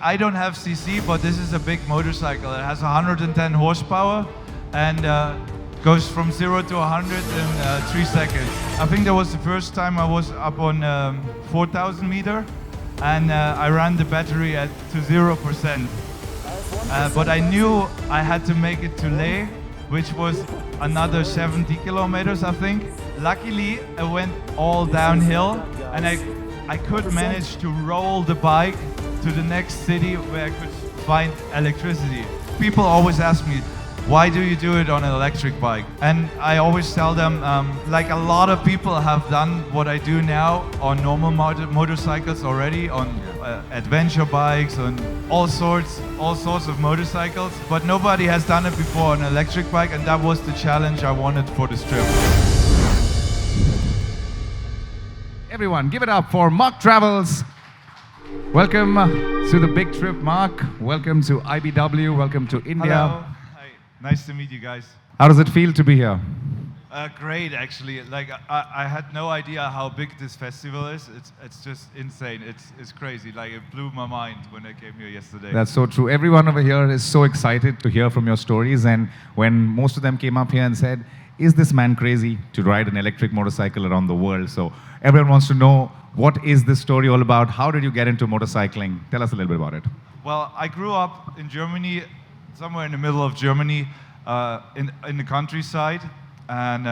I don't have CC, but this is a big motorcycle. It has 110 horsepower and goes from 0 to 100 in 3 seconds. I think that was the first time I was up on 4,000 meter, and I ran the battery to 0%. But I knew I had to make it to Leh, which was another 70 kilometers, I think. Luckily, I went all downhill, and I could manage to roll the bike to the next city where I could find electricity. People always ask me, why do you do it on an electric bike? And I always tell them, like a lot of people have done what I do now on normal motorcycles already, on adventure bikes, on all sorts of motorcycles, but nobody has done it before on an electric bike, and that was the challenge I wanted for this trip. Everyone, give it up for MARC Travels. Welcome to the big trip, Mark. Welcome to IBW. Welcome to India. Hello. Hi. Nice to meet you guys. How does it feel to be here? Great, actually. Like I had no idea how big this festival is. It's just insane. It's crazy. Like it blew my mind when I came here yesterday. That's so true. Everyone over here is so excited to hear from your stories. And when most of them came up here and said, "Is this man crazy to ride an electric motorcycle around the world?" So everyone wants to know, what is this story all about? How did you get into motorcycling? Tell us a little bit about it. Well, I grew up in Germany, somewhere in the middle of Germany, in the countryside. And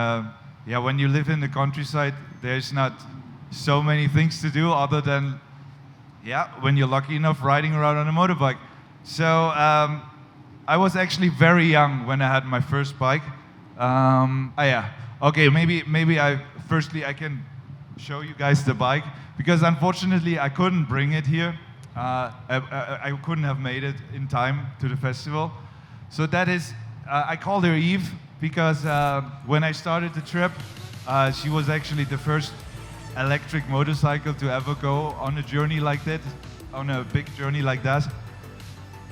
yeah, when you live in the countryside, there's not so many things to do other than, yeah, when you're lucky enough, riding around on a motorbike. So I was actually very young when I had my first bike. Yeah, okay, maybe firstly I can show you guys the bike, because unfortunately I couldn't bring it here. I couldn't have made it in time to the festival. So that is, I called her Eve, because when I started the trip, she was actually the first electric motorcycle to ever go on a journey like that, on a big journey like that.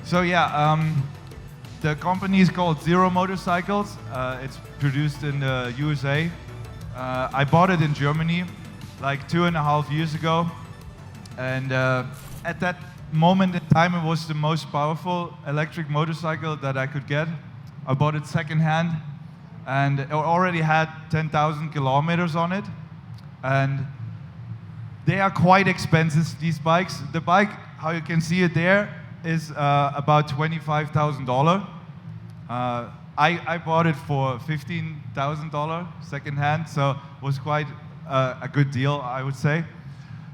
So yeah, the company is called Zero Motorcycles. It's produced in the USA. I bought it in Germany like 2.5 years ago, and at that moment in time it was the most powerful electric motorcycle that I could get. I bought it secondhand, and it already had 10,000 kilometers on it, and they are quite expensive, these bikes. The bike, how you can see it there, is about $25,000. I bought it for $15,000 secondhand, so it was quite a good deal, I would say.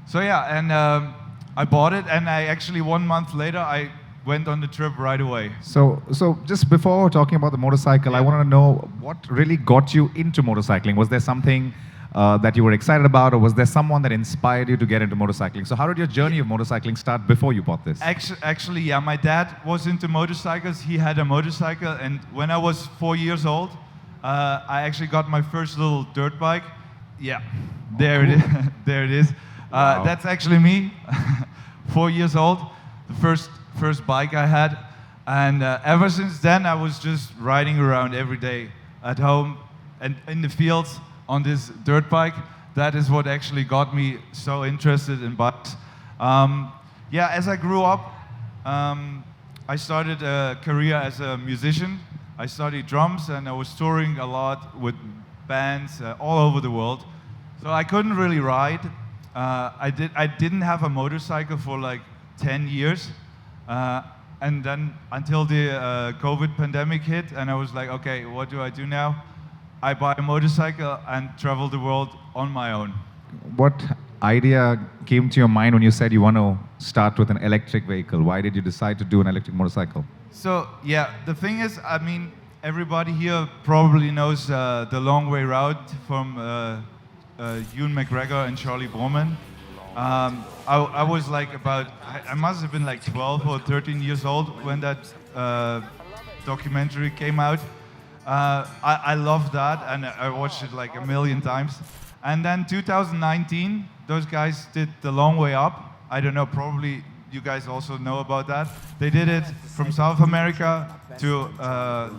So yeah, and I bought it, and I actually 1 month later I went on the trip right away. So just before talking about the motorcycle, I want to know what really got you into motorcycling. Was there something that you were excited about, or was there someone that inspired you to get into motorcycling? So how did your journey of motorcycling start before you bought this? Actually, yeah, my dad was into motorcycles. He had a motorcycle, and when I was 4 years old, I actually got my first little dirt bike. Yeah, there it is. There it is. Wow. That's actually me, 4 years old, the first bike I had. And ever since then, I was just riding around every day at home and in the fields on this dirt bike. That is what actually got me so interested in bikes. Yeah, as I grew up, I started a career as a musician. I studied drums, and I was touring a lot with bands all over the world. So I couldn't really ride. I didn't have a motorcycle for like 10 years. And then until the COVID pandemic hit, and I was like, okay, what do I do now? I buy a motorcycle and travel the world on my own. What idea came to your mind when you said you want to start with an electric vehicle? Why did you decide to do an electric motorcycle? So yeah, the thing is, I mean, everybody here probably knows the long way route from Ewan McGregor and Charlie Bromman. I was like I must have been like 12 or 13 years old when that documentary came out. I loved that, and I watched it like a million times. And then 2019, those guys did the long way up. I don't know, probably you guys also know about that. They did it from South America to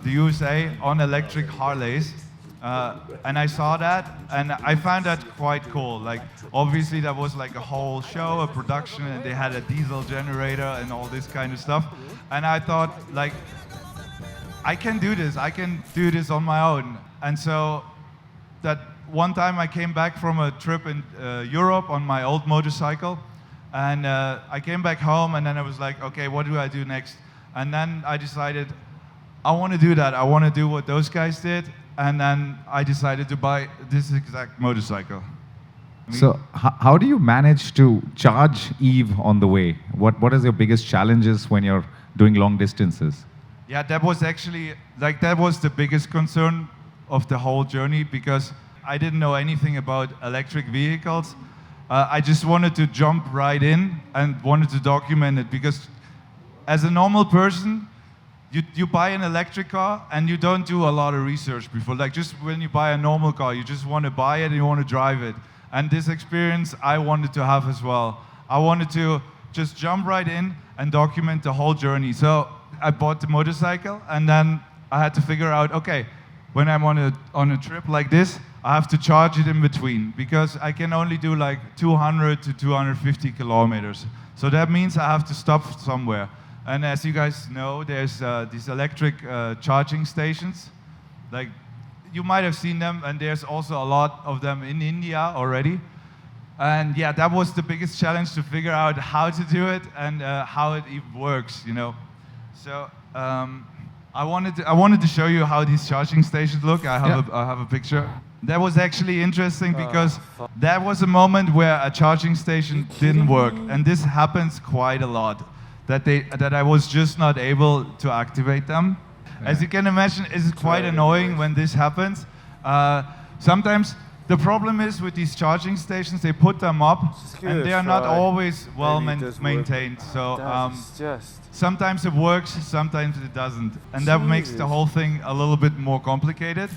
the USA on electric Harleys. And I saw that, and I found that quite cool. Like, obviously, that was like a whole show, a production, and they had a diesel generator and all this kind of stuff. And I thought, like, I can do this. I can do this on my own. And so that one time I came back from a trip in Europe on my old motorcycle, and I came back home, and then I was like, okay, what do I do next? And then I decided, I want to do that. I want to do what those guys did. And then I decided to buy this exact motorcycle. So how do you manage to charge Eve on the way? What is your biggest challenges when you're doing long distances? Yeah, that was actually, like, that was the biggest concern of the whole journey, because I didn't know anything about electric vehicles. I just wanted to jump right in and wanted to document it, because as a normal person, you buy an electric car and you don't do a lot of research before. Like, just when you buy a normal car, you just want to buy it and you want to drive it. And this experience I wanted to have as well. I wanted to just jump right in and document the whole journey. So I bought the motorcycle, and then I had to figure out, okay, when I'm on a trip like this, I have to charge it in between, because I can only do like 200 to 250 kilometers. So that means I have to stop somewhere. And as you guys know, there's these electric charging stations. Like, you might have seen them, and there's also a lot of them in India already. And yeah, that was the biggest challenge, to figure out how to do it and how it even works, you know. So I wanted to show you how these charging stations look. I have a picture. That was actually interesting, because that was a moment where a charging station didn't work, and this happens quite a lot. That I was just not able to activate them. Yeah. As you can imagine, it's quite annoying when this happens. Sometimes the problem is with these charging stations, they put them up and they are not always well maintained. So sometimes it works, sometimes it doesn't. And that makes the whole thing a little bit more complicated.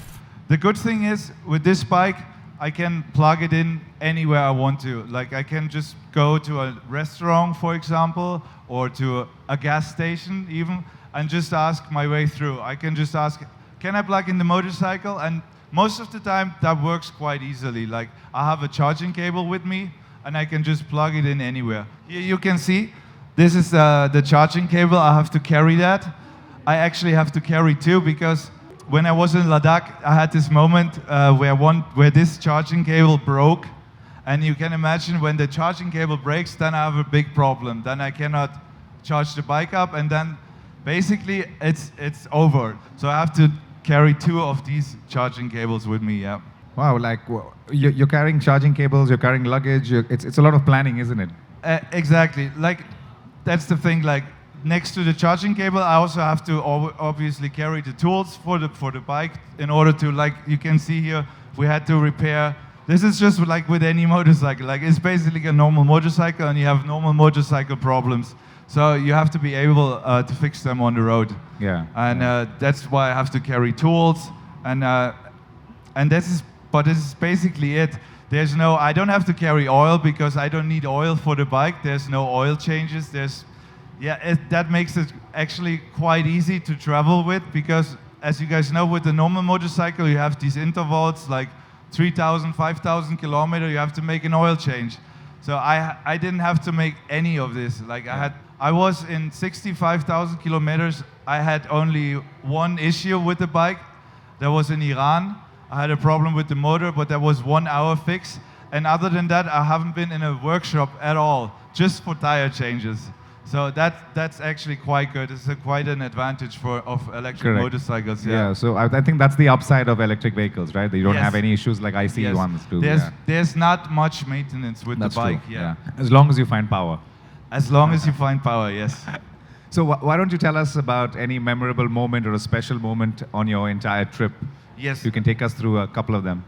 The good thing is, with this bike, I can plug it in anywhere I want to. Like, I can just go to a restaurant, for example, or to a gas station even, and just ask my way through. I can just ask, can I plug in the motorcycle? And most of the time that works quite easily. Like, I have a charging cable with me, and I can just plug it in anywhere. Here you can see, this is the charging cable. I have to carry that. I actually have to carry two, because when I was in Ladakh, I had this moment where this charging cable broke. And you can imagine, when the charging cable breaks, then I have a big problem. Then I cannot charge the bike up, and then basically it's over. So I have to carry two of these charging cables with me, yeah. Wow, like you're carrying charging cables, you're carrying luggage, it's a lot of planning, isn't it? Exactly. Like, that's the thing. Like, next to the charging cable, I also have to obviously carry the tools for the bike, in order to, like, you can see here, we had to repair. This is just like with any motorcycle. Like, it's basically a normal motorcycle, and you have normal motorcycle problems. So you have to be able to fix them on the road. Yeah. And that's why I have to carry tools. And this is basically it. I don't have to carry oil, because I don't need oil for the bike. There's no oil changes. That makes it actually quite easy to travel with, because as you guys know, with the normal motorcycle, you have these intervals, like 3,000, 5,000 kilometers, you have to make an oil change. So I didn't have to make any of this. Like, I was in 65,000 kilometers. I had only one issue with the bike. That was in Iran. I had a problem with the motor, but that was 1 hour fix. And other than that, I haven't been in a workshop at all, just for tire changes. So that's actually quite good. It's quite an advantage of electric motorcycles. Yeah. So I think that's the upside of electric vehicles, right? That you don't have any issues like ICE ones do. There's not much maintenance with the bike. True. Yeah. As long as you find power. As long as you find power, yes. So why don't you tell us about any memorable moment or a special moment on your entire trip? Yes. You can take us through a couple of them.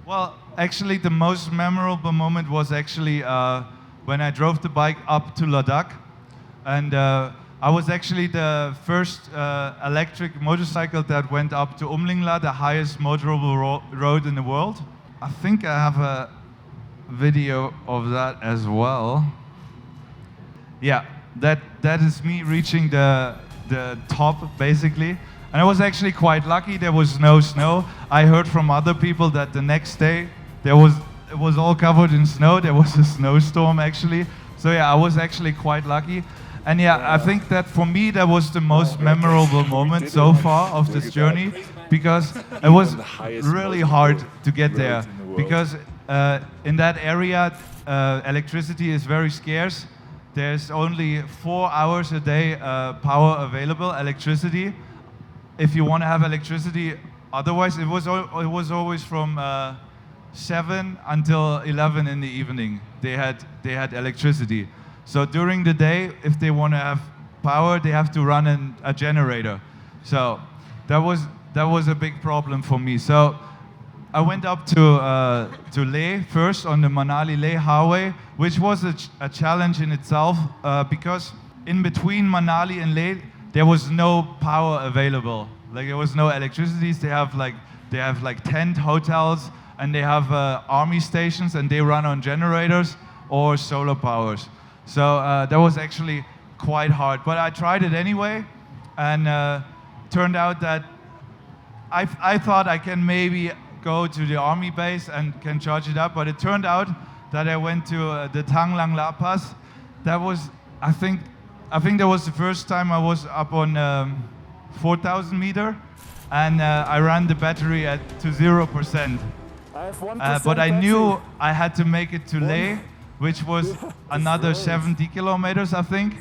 Well, actually, the most memorable moment was actually when I drove the bike up to Ladakh. And I was actually the first electric motorcycle that went up to Umlingla, the highest motorable road in the world. I think I have a video of that as well. Yeah, that is me reaching the top, basically. And I was actually quite lucky. There was no snow. I heard from other people that the next day it was all covered in snow. There was a snowstorm actually. So yeah, I was actually quite lucky. And yeah, I think that for me that was the most memorable moment so far of this journey, because it was really hard to get there. Because in that area, electricity is very scarce. There's only 4 hours a day power available, electricity. If you want to have electricity, otherwise it was always from 7 until 11 in the evening. They had electricity. So during the day, if they want to have power, they have to run a generator. So that was a big problem for me. So I went up to Leh first on the Manali-Leh highway, which was a challenge in itself because in between Manali and Leh there was no power available. Like there was no electricity. They have like tent hotels and they have army stations and they run on generators or solar powers. So that was actually quite hard. But I tried it anyway, and turned out that I thought I can maybe go to the army base and can charge it up, but it turned out that I went to the Thang Lang La Pass. That was, I think that was the first time I was up on 4,000 meter, and I ran the battery to 0%. But I knew I had to make it to Leh, which was another 70 kilometers, I think.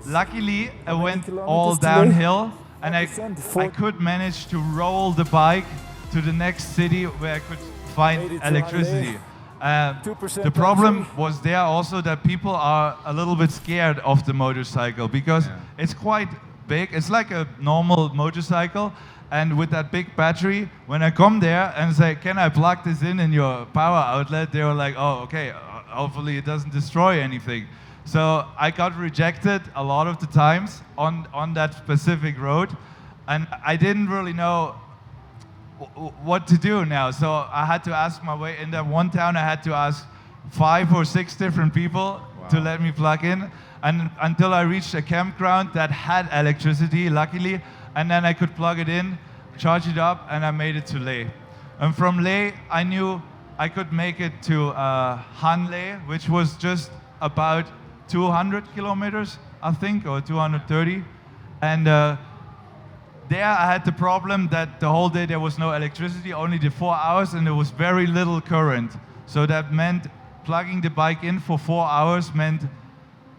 Luckily, I went all downhill, and I could manage to roll the bike to the next city where I could find electricity. The problem was there also that people are a little bit scared of the motorcycle because it's quite big. It's like a normal motorcycle, and with that big battery, when I come there and say, can I plug this in your power outlet, they were like, oh, okay, hopefully it doesn't destroy anything. So I got rejected a lot of the times on that specific road, and I didn't really know what to do now. So I had to ask my way. In that one town, I had to ask 5 or 6 different people to let me plug in, and until I reached a campground that had electricity, luckily, and then I could plug it in, charge it up, and I made it to Leh. And from Leh, I knew I could make it to Han Leh, which was just about 200 kilometers, I think, or 230. And there I had the problem that the whole day there was no electricity, only the 4 hours, and there was very little current. So that meant plugging the bike in for 4 hours meant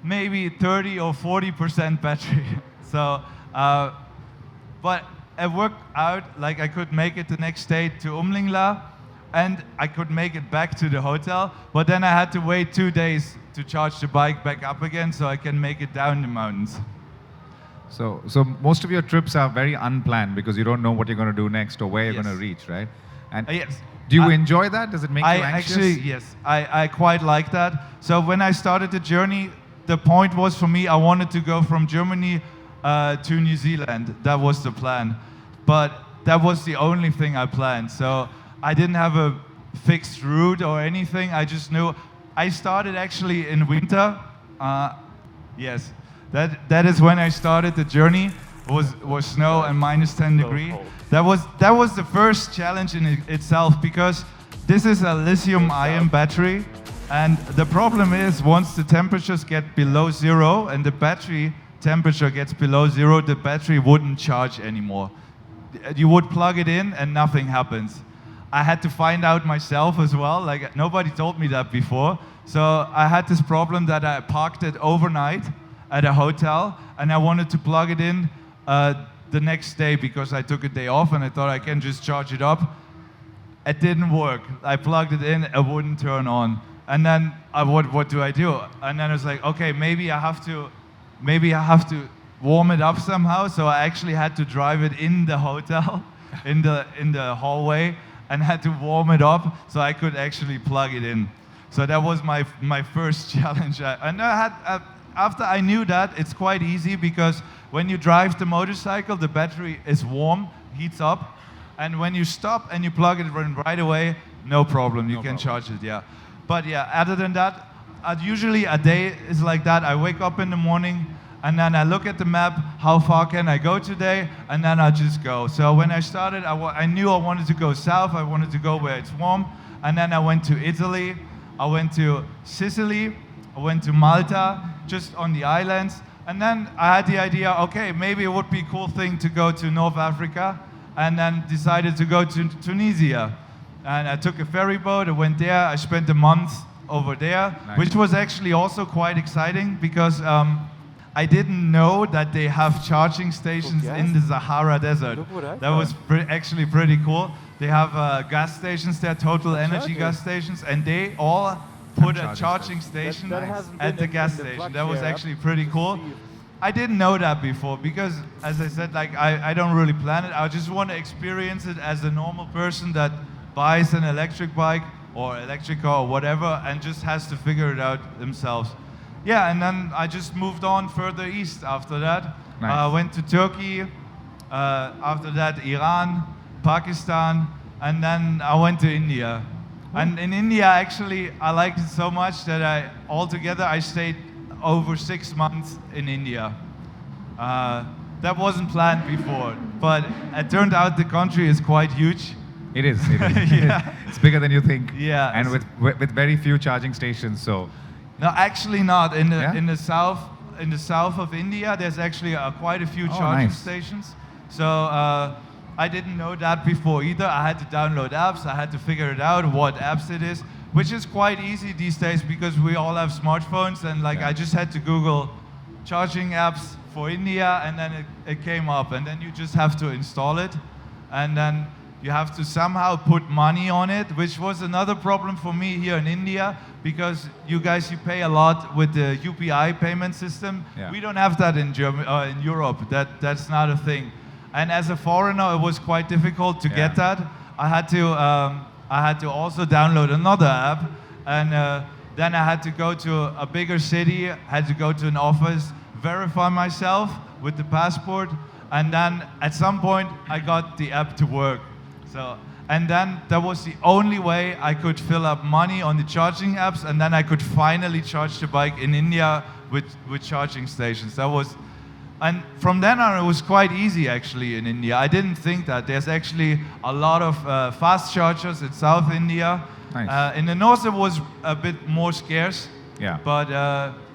maybe 30 or 40% battery. So, but it worked out. Like I could make it the next day to Umlingla, and I could make it back to the hotel. But then I had to wait 2 days to charge the bike back up again, so I can make it down the mountains. So most of your trips are very unplanned because you don't know what you're going to do next or where you're going to reach, right? And yes. Do you enjoy that? Does it make you anxious? Actually, yes. I quite like that. So when I started the journey, the point was for me, I wanted to go from Germany to New Zealand. That was the plan. But that was the only thing I planned. So I didn't have a fixed route or anything. I just knew. I started actually in winter. Yes. That is when I started the journey. Was snow and minus 10 degrees. That was the first challenge in itself, because this is a lithium-ion battery, and the problem is once the temperatures get below 0 and the battery temperature gets below 0, the battery wouldn't charge anymore. You would plug it in and nothing happens. I had to find out myself as well. Like nobody told me that before. So I had this problem that I parked it overnight at a hotel, and I wanted to plug it in the next day because I took a day off and I thought I can just charge it up. It didn't work. I plugged it in, it wouldn't turn on. And then what do I do? And then I was like, okay, maybe I have to warm it up somehow. So I actually had to drive it in the hotel, in the hallway, and had to warm it up so I could actually plug it in. So that was my first challenge. After I knew that, it's quite easy, because when you drive the motorcycle, the battery is warm, heats up, and when you stop and you plug it in right away, no problem, you can charge it, yeah. But yeah, other than that, usually a day is like that. I wake up in the morning, and then I look at the map, how far can I go today, and then I just go. So when I started, I knew I wanted to go south, I wanted to go where it's warm, and then I went to Italy, I went to Sicily, I went to Malta, just on the islands, and then I had the idea, okay, maybe it would be a cool thing to go to North Africa, and then decided to go to Tunisia. And I took a ferry boat, I went there, I spent a month over there, Nice. which was actually also quite exciting because I didn't know that they have charging stations in the Sahara Desert. That was actually pretty cool. They have gas stations there, total energy gas stations, and they all put a charging station at the gas station. That was actually pretty cool. I didn't know that before because, as I said, like I don't really plan it. I just want to experience it as a normal person that buys an electric bike or electric car or whatever and just has to figure it out themselves. Yeah, and then I just moved on further east after that. Nice. Went to Turkey, after that Iran, Pakistan, and then I went to India. And in India, actually, I liked it so much that I stayed over 6 months in India. That wasn't planned before, but it turned out the country is quite huge. It is. It is. Yeah. It's bigger than you think. Yeah. And with very few charging stations, so. No, actually not. In the Yeah? in the south of India, there's actually quite a few charging nice. stations. So I didn't know that before either. I had to download apps. I had to figure it out what apps it is, which is quite easy these days because we all have smartphones. And like I just had to Google charging apps for India, and then it came up, and then you just have to install it, and then you have to somehow put money on it, which was another problem for me here in India, because you pay a lot with the UPI payment system. Yeah. We don't have that in in Europe. That's not a thing. And as a foreigner, it was quite difficult to get that. I had to also download another app, and then I had to go to a bigger city, had to go to an office, verify myself with the passport, and then at some point I got the app to work. So, and then that was the only way I could fill up money on the charging apps, and then I could finally charge the bike in India with charging stations. And from then on it was quite easy actually in India. I didn't think that. There's actually a lot of fast chargers in South India. Nice. In the north it was a bit more scarce. Yeah. But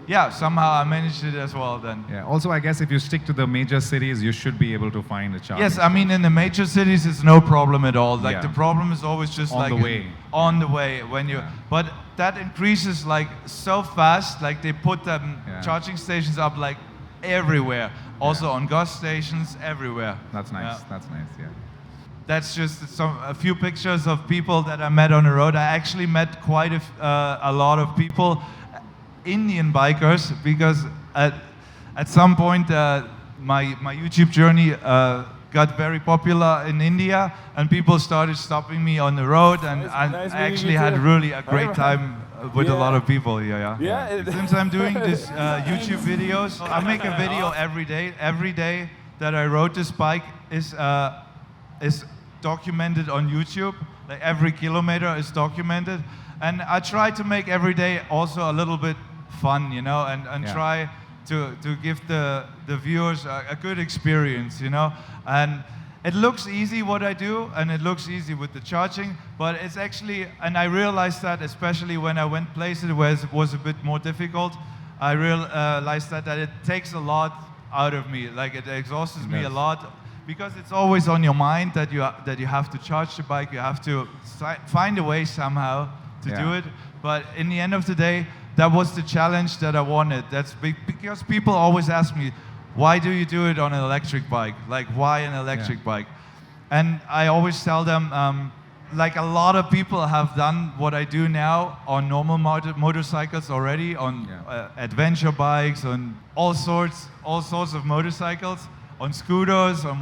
yeah, somehow I managed it as well then. Yeah. Also, I guess if you stick to the major cities, you should be able to find a charging. Yes, I mean in the major cities it's no problem at all. Like Yeah. the problem is always just On like the way. on the way when you. Yeah. But that increases like so fast. Like they put them charging stations up like everywhere. Also on gas stations everywhere. That's nice. Yeah. That's nice. Yeah. That's just a few pictures of people that I met on the road. I actually met quite a lot of people, Indian bikers, because at some point my YouTube journey got very popular in India, and people started stopping me on the road, and Nice I actually meeting you had too. really a great time with a lot of people here. Yeah. Since I'm doing this YouTube videos, I make a video every day. Every day that I rode this bike is documented on YouTube. Like every kilometer is documented, and I try to make every day also a little bit fun, you know, and try to give the viewers a good experience, you know. And it looks easy what I do, and it looks easy with the charging, but it's actually, and I realized that especially when I went places where it was a bit more difficult, I realized that it takes a lot out of me. Like it exhausts me a lot, because it's always on your mind that you have to charge the bike, you have to find a way somehow to do it. But in the end of the day, that was the challenge that I wanted. That's because people always ask me, why do you do it on an electric bike? Like, why an electric bike? And I always tell them, like a lot of people have done what I do now on normal motorcycles already, on adventure bikes, on all sorts of motorcycles, on scooters, on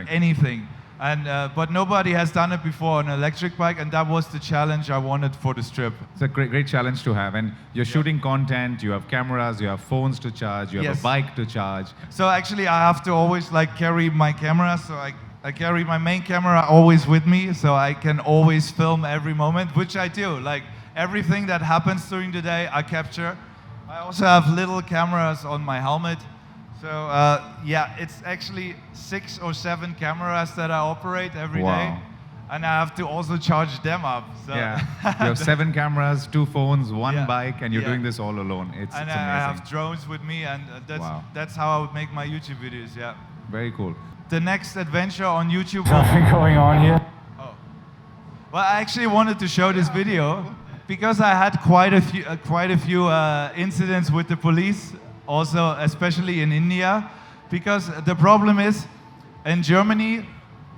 anything. And but nobody has done it before on an electric bike, and that was the challenge I wanted for this trip. It's a great challenge to have. And you're shooting content, you have cameras, you have phones to charge, you have a bike to charge. So actually I have to always like carry my camera, so I carry my main camera always with me, so I can always film every moment, which I do. Like everything that happens during the day, I capture. I also have little cameras on my helmet, So yeah, it's actually 6 or 7 cameras that I operate every day, Wow. and I have to also charge them up. So Yeah. You have 7 cameras, 2 phones, 1 Yeah. bike, and you're Yeah. doing this all alone. It's and amazing. I have drones with me, and Wow. that's how I would make my YouTube videos. Yeah. Very cool. The next adventure on YouTube. Something going on here. Oh. Well, I actually wanted to show this video because I had quite a few incidents with the police, also especially in India. Because the problem is, in Germany,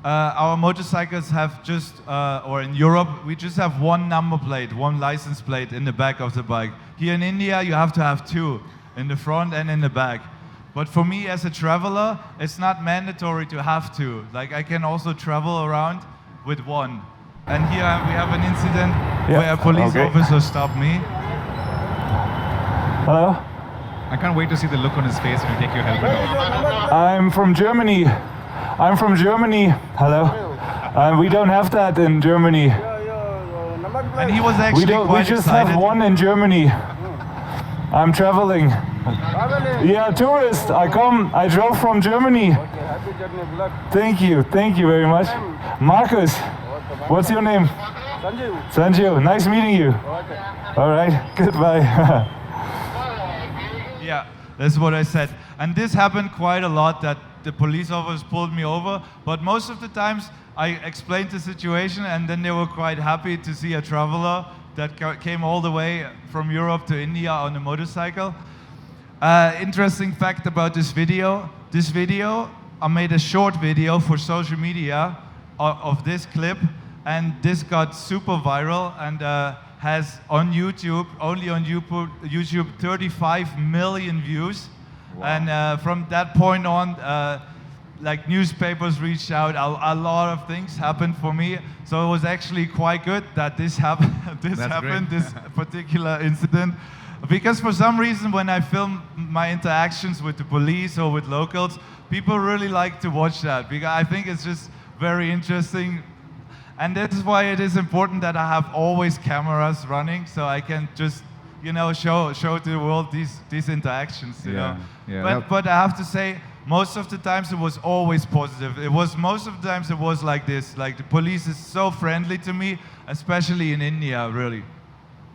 our motorcycles have just, or in Europe, we just have 1 number plate, 1 license plate in the back of the bike. Here in India, you have to have 2, in the front and in the back. But for me as a traveler, it's not mandatory to have 2. Like I can also travel around with 1. And here we have an incident where a police officer stopped me. Hello? I can't wait to see the look on his face when you take your helmet off. I'm from Germany. I'm from Germany. Hello? We don't have that in Germany. And he was We actually don't. We quite just excited. have 1 in Germany. I'm traveling. Yeah, tourist. I drove from Germany. Thank you. Thank you very much. Marcus. What's your name? Sanju. Nice meeting you. All right. Goodbye. Yeah, that's what I said. And this happened quite a lot, that the police officers pulled me over. But most of the times I explained the situation, and then they were quite happy to see a traveler that came all the way from Europe to India on a motorcycle. Interesting fact about this video. This video, I made a short video for social media of this clip, and this got super viral and has on YouTube, only on YouTube, 35 million views. Wow. And from that point on, like newspapers reached out, a lot of things happened for me. So it was actually quite good that this happened, Great. this particular incident. Because for some reason, when I film my interactions with the police or with locals, people really like to watch that, because I think it's just very interesting. And that's why it is important that I have always cameras running, so I can just, you know, show to the world these interactions, you know. Yeah. But I have to say, most of the times it was always positive. Most of the times it was like this, like the police is so friendly to me, especially in India, really.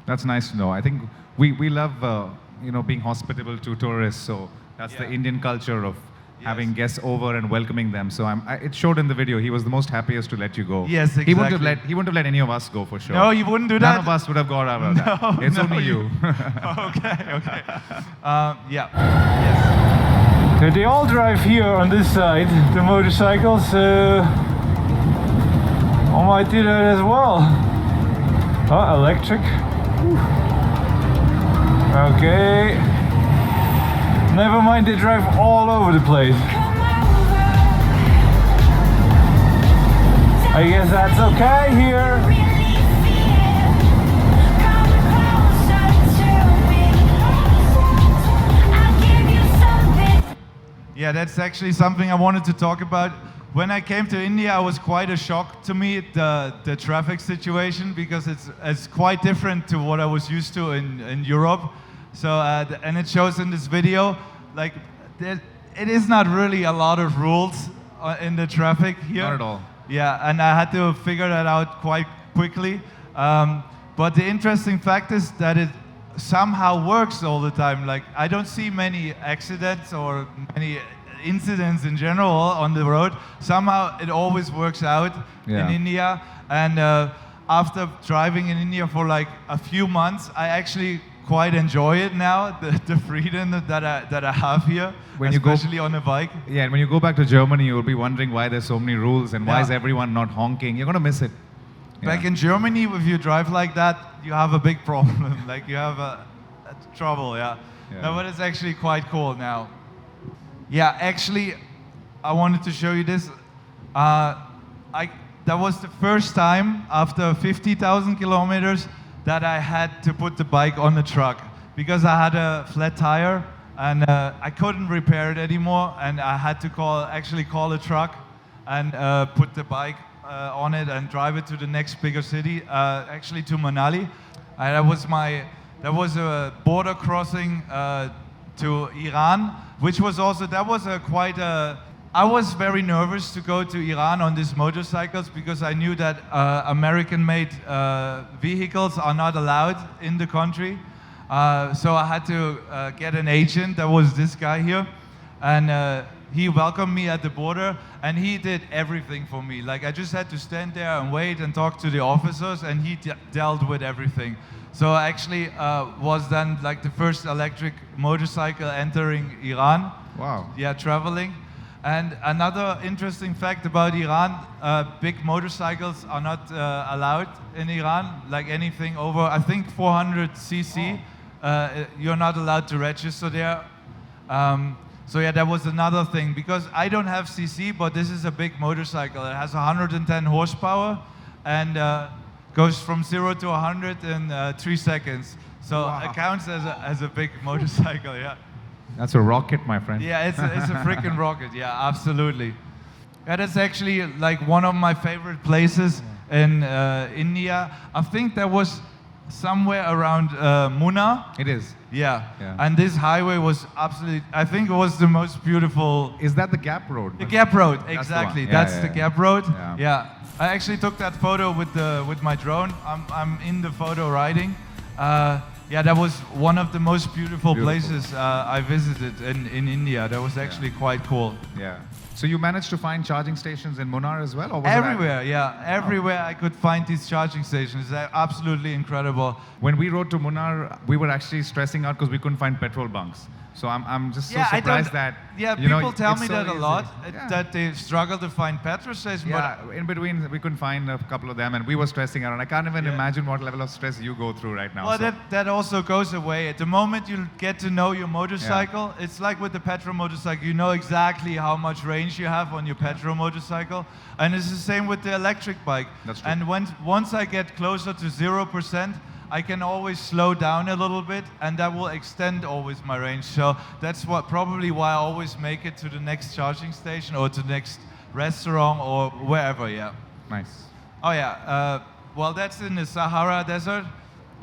That's nice to know. I think we love you know, being hospitable to tourists. So that's the Yeah. Indian culture of Yes. having guests over and welcoming them. So it showed in the video. He was the most happiest to let you go. Yes, He wouldn't have exactly. let any of us go for sure. No, you wouldn't do None that? of us would have got out of that. No, It's no, only you. Okay. Yeah. Yes. They all drive here on this side, the motorcycles. I might do that as well. Oh, electric. Okay. Never mind, they drive all over the place. I guess that's okay here. Yeah, that's actually something I wanted to talk about. When I came to India, it was quite a shock to me, the traffic situation, because it's quite different to what I was used to in Europe. So, and it shows in this video, like, it is not really a lot of rules in the traffic here. Not at all. Yeah, and I had to figure that out quite quickly. But the interesting fact is that it somehow works all the time. Like, I don't see many accidents or many incidents in general on the road. Somehow it always works out Yeah. in India. And after driving in India for like a few months, I actually quite enjoy it now, the freedom that I have here, When you go- especially on a bike. Yeah, and when you go back to Germany, you'll be wondering why there's so many rules and why Yeah. is everyone not honking. You're going to miss it. Back Yeah. in Germany, if you drive like that, you have a big problem. Like you have a trouble, yeah. Yeah. No, but it's actually quite cool now. Yeah, actually, I wanted to show you this. That was the first time after 50,000 kilometers that I had to put the bike on the truck, because I had a flat tire and I couldn't repair it anymore, and I had to call a truck and put the bike on it and drive it to the next bigger city, actually to Manali. And that was a border crossing to Iran, which was also, that was a quite a, I was very nervous to go to Iran on these motorcycles because I knew that American-made vehicles are not allowed in the country. So I had to get an agent. That was this guy here. And he welcomed me at the border and he did everything for me. Like I just had to stand there and wait and talk to the officers and he dealt with everything. So I actually was then like the first electric motorcycle entering Iran. Wow. Yeah, traveling. And another interesting fact about Iran, big motorcycles are not allowed in Iran, like anything over, I think 400 cc, you're not allowed to register there. So yeah, that was another thing, because I don't have cc, but this is a big motorcycle. It has 110 horsepower and goes from 0 to 100 in 3 seconds. So wow. it counts as a big motorcycle, yeah. That's a rocket, my friend. Yeah, it's a freaking rocket. Yeah, absolutely. Yeah, that's actually like one of my favorite places in India. I think that was somewhere around Munnar. It is. Yeah. Yeah. And this highway was absolutely, I think it was the most beautiful. Is that the Gap Road? The Gap Road, That's the exactly. one. Yeah, That's yeah, the yeah. Gap Road. Yeah. Yeah. I actually took that photo with my drone. I'm in the photo riding. Yeah, that was one of the most beautiful places I visited in India. That was actually quite cool. Yeah. So you managed to find charging stations in Munnar as well? Or was Everywhere, yeah. Everywhere I could find these charging stations. They're absolutely incredible. When we rode to Munnar, we were actually stressing out because we couldn't find petrol bunks. So I'm just so Yeah, I surprised don't- that, Yeah, you know, people tell it's me so that a easy. lot, Yeah. that they struggle to find petrol stations. Yeah, in between we couldn't find a couple of them and we were stressing out. And I can't even Yeah. imagine what level of stress you go through right now. Well, so. that also goes away. At the moment you get to know your motorcycle, it's like with the petrol motorcycle, you know exactly how much range you have on your petrol motorcycle. And it's the same with the electric bike. That's true. And once I get closer to 0%, I can always slow down a little bit and that will extend always my range. So that's probably why I always make it to the next charging station or to the next restaurant or wherever, yeah. Nice. Oh yeah, well that's in the Sahara Desert.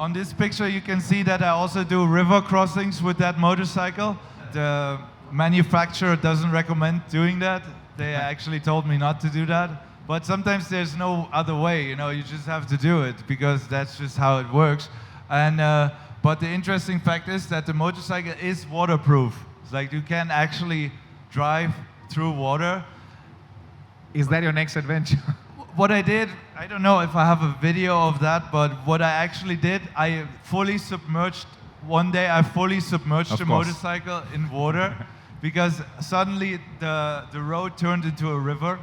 On this picture you can see that I also do river crossings with that motorcycle. The manufacturer doesn't recommend doing that. They actually told me not to do that. But sometimes there's no other way, you know, you just have to do it because that's just how it works. And but the interesting fact is that the motorcycle is waterproof. It's like you can actually drive through water. Is that your next adventure? What I did, I don't know if I have a video of that, but what I actually did, I fully submerged, one day I fully submerged Of the course. motorcycle in water because suddenly the road turned into a river.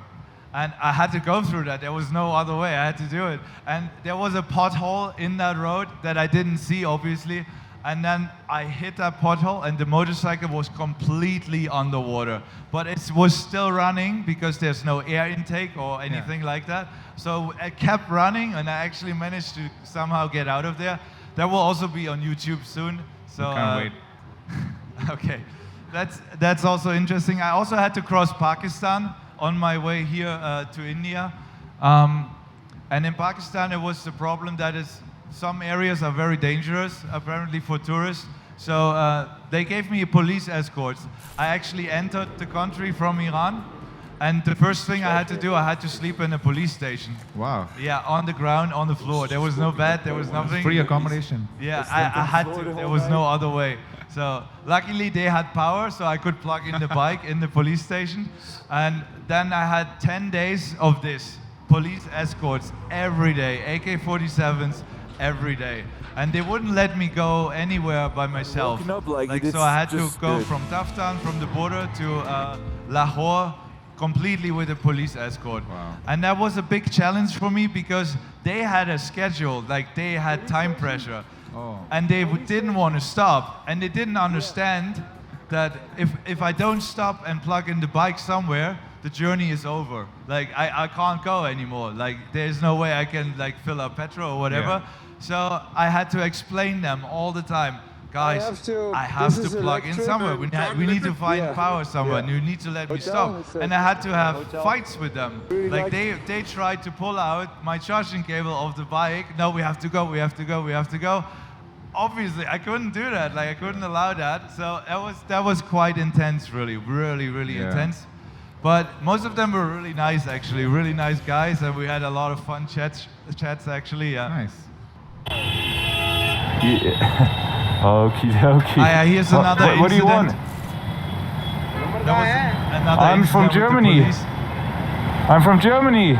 And I had to go through that. There was no other way. I had to do it. And there was a pothole in that road that I didn't see, obviously. And then I hit that pothole and the motorcycle was completely underwater. But it was still running because there's no air intake or anything like that. So I kept running and I actually managed to somehow get out of there. That will also be on YouTube soon. So Can't wait. okay, that's also interesting. I also had to cross Pakistan on my way here to India. And in Pakistan, it was the problem that some areas are very dangerous, apparently for tourists. So they gave me a police escort. I actually entered the country from Iran. And the first thing I had to do, I had to sleep in a police station. Wow. Yeah, on the ground, on the floor. There was no bed, there was nothing. Free accommodation. Yeah, I had to. There was no other way. So luckily they had power, so I could plug in the bike in the police station. And then I had 10 days of this. Police escorts every day, AK-47s every day. And they wouldn't let me go anywhere by myself. Walking up like so I had to just go good. from Taftan, from the border to Lahore, completely with a police escort. Wow. And that was a big challenge for me because they had a schedule, like they had time pressure. Oh. And they didn't want to stop. And they didn't understand that if I don't stop and plug in the bike somewhere, the journey is over. Like I can't go anymore. Like there's no way I can like fill up petrol or whatever. Yeah. So I had to explain them all the time. Guys, I have this to is plug in electric somewhere. We need to find Yeah. power somewhere. Yeah. And you need to let me Hotel, stop. it's a And I had to have hotel. fights with them. Really Like like- they tried to pull out my charging cable of the bike. No, we have to go, we have to go, we have to go. obviously I couldn't do that. Like I couldn't allow that. So that was quite intense, really Yeah. intense. But most of them were really nice, actually, really nice guys, and we had a lot of fun chats actually. Yeah. Nice. Yeah. Okie dokie. Here's another What do you want? incident. There was another I'm from incident with the Germany. police. I'm from Germany.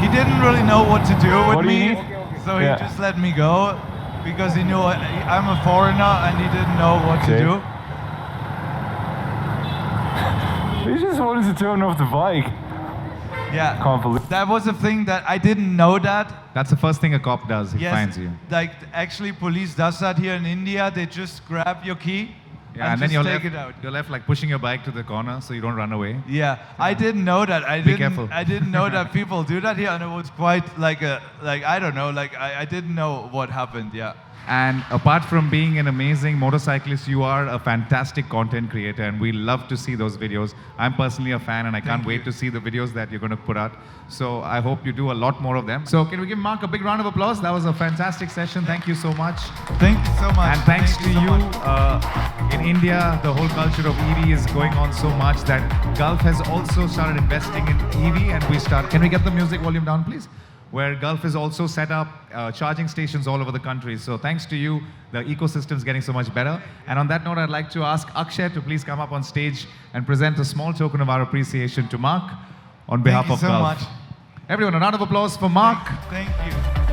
He didn't really know what to do with What do you me, need? so he Yeah. just let me go because he knew I'm a foreigner and he didn't know what to Okay. do. He just wanted to turn off the bike. Yeah, Can't believe. that was a thing that I didn't know that. That's the first thing a cop does. He Yes, finds you. like actually police does that here in India. They just grab your key Yeah, and and, then just you're take left, it out. you're left like pushing your bike to the corner so you don't run away. Yeah, I didn't know that. Be careful. I didn't know that people do that here, and it was quite like I don't know, like I didn't know what happened. Yeah. And apart from being an amazing motorcyclist, you are a fantastic content creator, and we love to see those videos. I'm personally a fan, and I can't wait to see the videos that you're going to put out. So I hope you do a lot more of them. So can we give Mark a big round of applause? That was a fantastic session. Thank you so much. Thank you so much. And thanks Thank to so you, much. in India, the whole culture of EV is going on so much that Gulf has also started investing in EV, and can we get the music volume down, please? Where Gulf has also set up charging stations all over the country. So thanks to you, the ecosystem is getting so much better. And on that note, I'd like to ask Akshay to please come up on stage and present a small token of our appreciation to Mark on behalf Thank you of so Gulf. much. Everyone, a round of applause for Mark. Thank you.